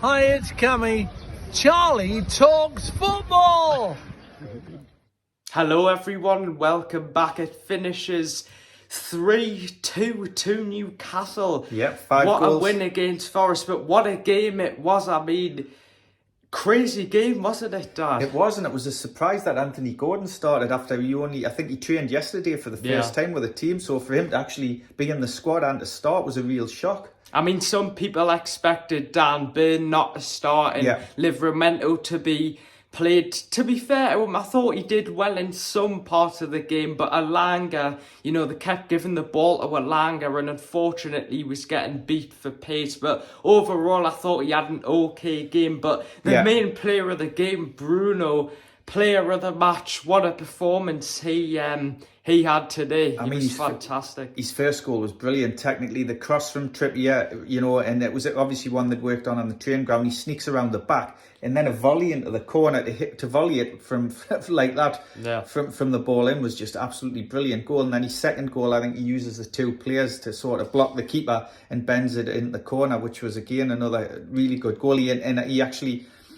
Hi, it's Cammy. Charlie talks football. Hello everyone and welcome back. It finishes 3-2 to Newcastle. Yep, 5 what goals. a win against Forest, but what a game it was. I mean, crazy game, wasn't it, Dad? It was, and it was a surprise that Anthony Gordon started after I think he trained yesterday for the first time with the team. So for him to actually be in the squad and to start was a real shock. I mean, some people expected Dan Burn not to start and Livramento to be played. To be fair to him, I thought he did well in some parts of the game, but Alanga, they kept giving the ball to Alanga and unfortunately he was getting beat for pace. But overall, I thought he had an okay game. But the main player of the game, Bruno, player of the match, what a performance he had today. He was fantastic. His first goal was brilliant. Technically, the cross from Trippier, and it was obviously one that worked on the training ground. He sneaks around the back and then a volley into the corner to volley it from like that from the ball in was just absolutely brilliant goal. And then his second goal, I think he uses the two players to sort of block the keeper and bends it in the corner, which was again another really good goal.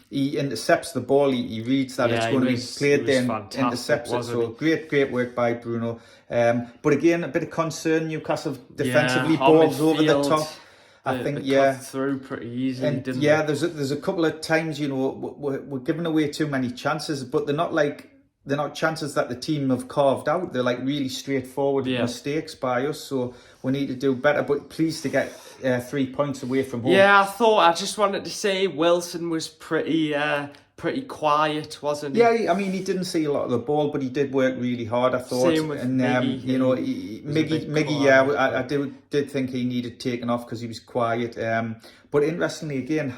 He intercepts the ball. He reads that it's going to be played there and intercepts it. So great work by Bruno. But again, a bit of concern. Newcastle defensively, balls over the top. I think cut through pretty easily. And there's a couple of times we're giving away too many chances, but they're not chances that the team have carved out. They're like really straightforward mistakes by us. So we need to do better. But pleased to get 3 points away from home. Yeah, I just wanted to say Wilson was pretty quiet, wasn't he? Yeah, I mean, he didn't see a lot of the ball, but he did work really hard, I thought. Same with Miggy, I did think he needed taken off because he was quiet. But interestingly, again,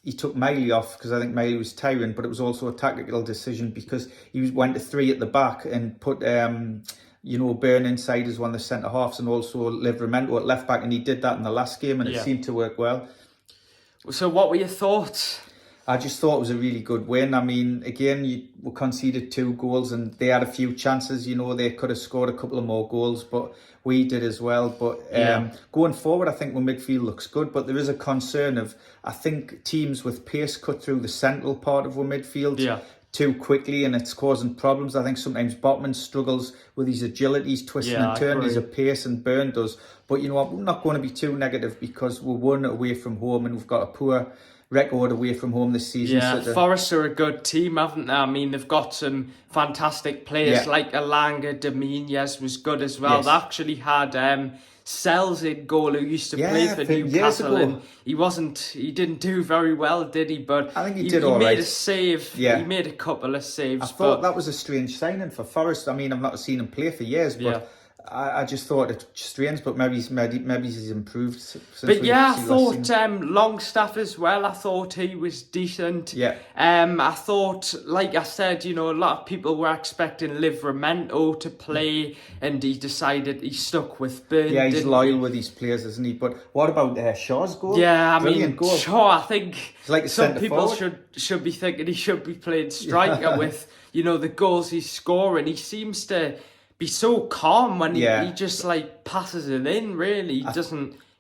he took Miley off because I think Miley was tiring, but it was also a tactical decision because he went to 3 at the back and put Burn inside as one of the centre halves and also Livramento at left back, and he did that in the last game and it seemed to work well. So what were your thoughts? I just thought it was a really good win. I mean, again, we conceded 2 goals and they had a few chances. They could have scored a couple of more goals, but we did as well. But going forward, I think our midfield looks good. But there is a concern of, I think, teams with pace cut through the central part of our midfield too quickly, and it's causing problems. I think sometimes Botman struggles with his agility, his twisting and turning, his pace, and Burn does. But I'm not going to be too negative because we're 1 away from home and we've got a poor record away from home this season. Yeah, Forest are a good team, haven't they? I mean, they've got some fantastic players like Alanga. Dominguez was good as well. They actually had Sells in goal, who used to play for Newcastle, and he didn't do very well, did he? But I think he did all right. Made a save. He made a couple of saves. I thought that was a strange signing for Forest. I mean, I've not seen him play for years, but I just thought it strange, but maybe he's improved since I thought Longstaff as well. I thought he was decent. I thought, like I said, a lot of people were expecting Livramento to play, and he decided he stuck with Burn. Yeah, he's loyal with his players, isn't he? But what about Shaw's goal? Yeah, Brilliant goal. Shaw, I think like some people should be thinking he should be playing striker with the goals he's scoring. He seems to be so calm when he just passes it in. Really,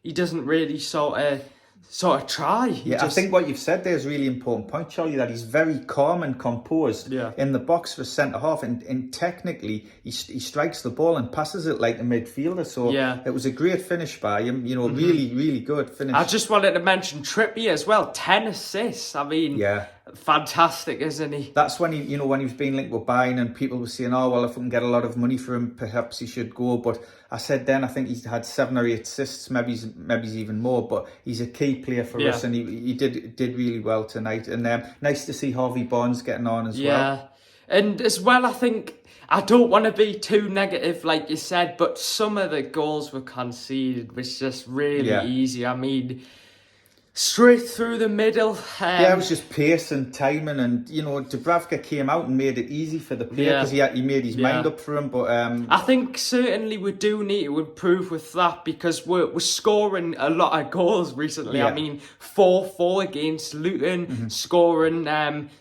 he doesn't really sort of try. I think what you've said there is a really important point, Charlie, that he's very calm and composed in the box for centre half, and technically he strikes the ball and passes it like a midfielder. So it was a great finish by him. Really good finish. I just wanted to mention Trippier as well. 10 assists. I mean, fantastic, isn't he? That's when he was being linked with Bayern, and people were saying, "Oh well, if we can get a lot of money for him, perhaps he should go." But I said then, I think he's had 7 or 8 assists, maybe he's even more. But he's a key player for us, and he did really well tonight. And nice to see Harvey Barnes getting on as well. Yeah, and as well, I think, I don't want to be too negative, like you said, but some of the goals were conceded was just really easy. I mean, straight through the middle. It was just pace and timing, and Dubravka came out and made it easy for the player because he made his mind up for him. But I think certainly we do need to improve with that because we're scoring a lot of goals recently. I mean, 4-4 against Luton, scoring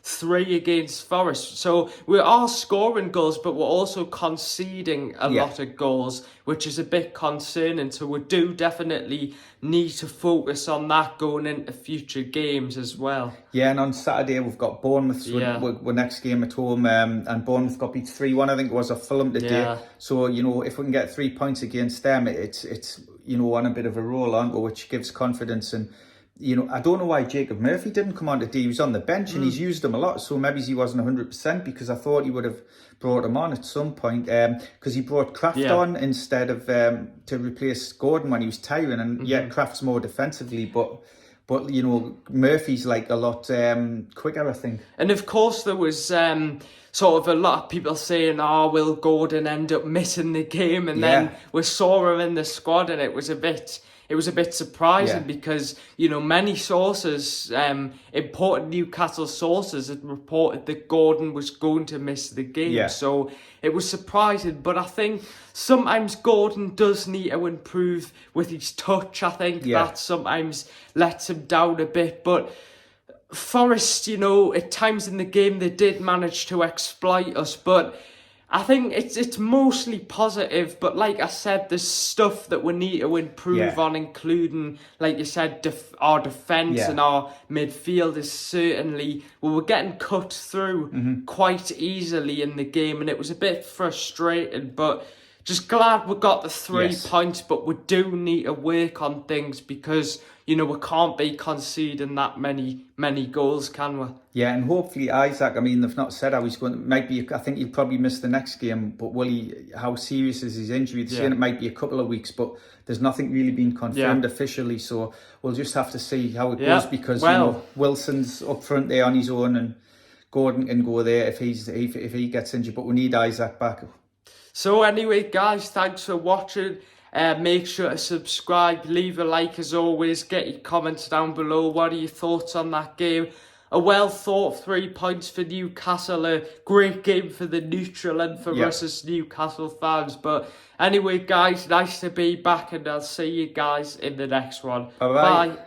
3 against Forest. So we are scoring goals, but we're also conceding a lot of goals, which is a bit concerning. So we do definitely need to focus on that going into future games as well. Yeah, and on Saturday we've got Bournemouth, we're next game at home, and Bournemouth got beat 3-1, I think it was, at Fulham today. Yeah. So, you know, if we can get 3 points against them, it's you know, on a bit of a roll, aren't we, which gives confidence. And, you know, I don't know why Jacob Murphy didn't come on today. He was on the bench and he's used him a lot, so maybe he wasn't 100%, because I thought he would have brought him on at some point, because he brought Kraft on instead of to replace Gordon when he was tiring, and yet Kraft's more defensively, but you know, Murphy's like a lot quicker, I think. And of course there was sort of a lot of people saying, oh, will Gordon end up missing the game? And then we saw him in the squad, and it was a bit surprising because, you know, many sources, important Newcastle sources, had reported that Gordon was going to miss the game. So it was surprising. But I think sometimes Gordon does need to improve with his touch. I think that sometimes lets him down a bit. But Forest, you know, at times in the game they did manage to exploit us, but I think it's mostly positive. But like I said, there's stuff that we need to improve on, including, like you said, our defence and our midfield is certainly, we were getting cut through quite easily in the game, and it was a bit frustrating, but just glad we got the 3 points. But we do need to work on things, because, you know, we can't be conceding that many goals, can we? Yeah, and hopefully Isaac, I mean, they've not said how he's going. Might be, I think he'll probably miss the next game, but will he? How serious is his injury? They're saying it might be a couple of weeks, but there's nothing really been confirmed officially. So we'll just have to see how it goes, because you know, Wilson's up front there on his own, and Gordon can go there if he gets injured. But we need Isaac back. So anyway, guys, thanks for watching. Make sure to subscribe, leave a like as always, get your comments down below. What are your thoughts on that game? A well thought 3 points for Newcastle, a great game for the neutral and for us as Newcastle fans. But anyway, guys, nice to be back, and I'll see you guys in the next one. Bye-bye. Bye.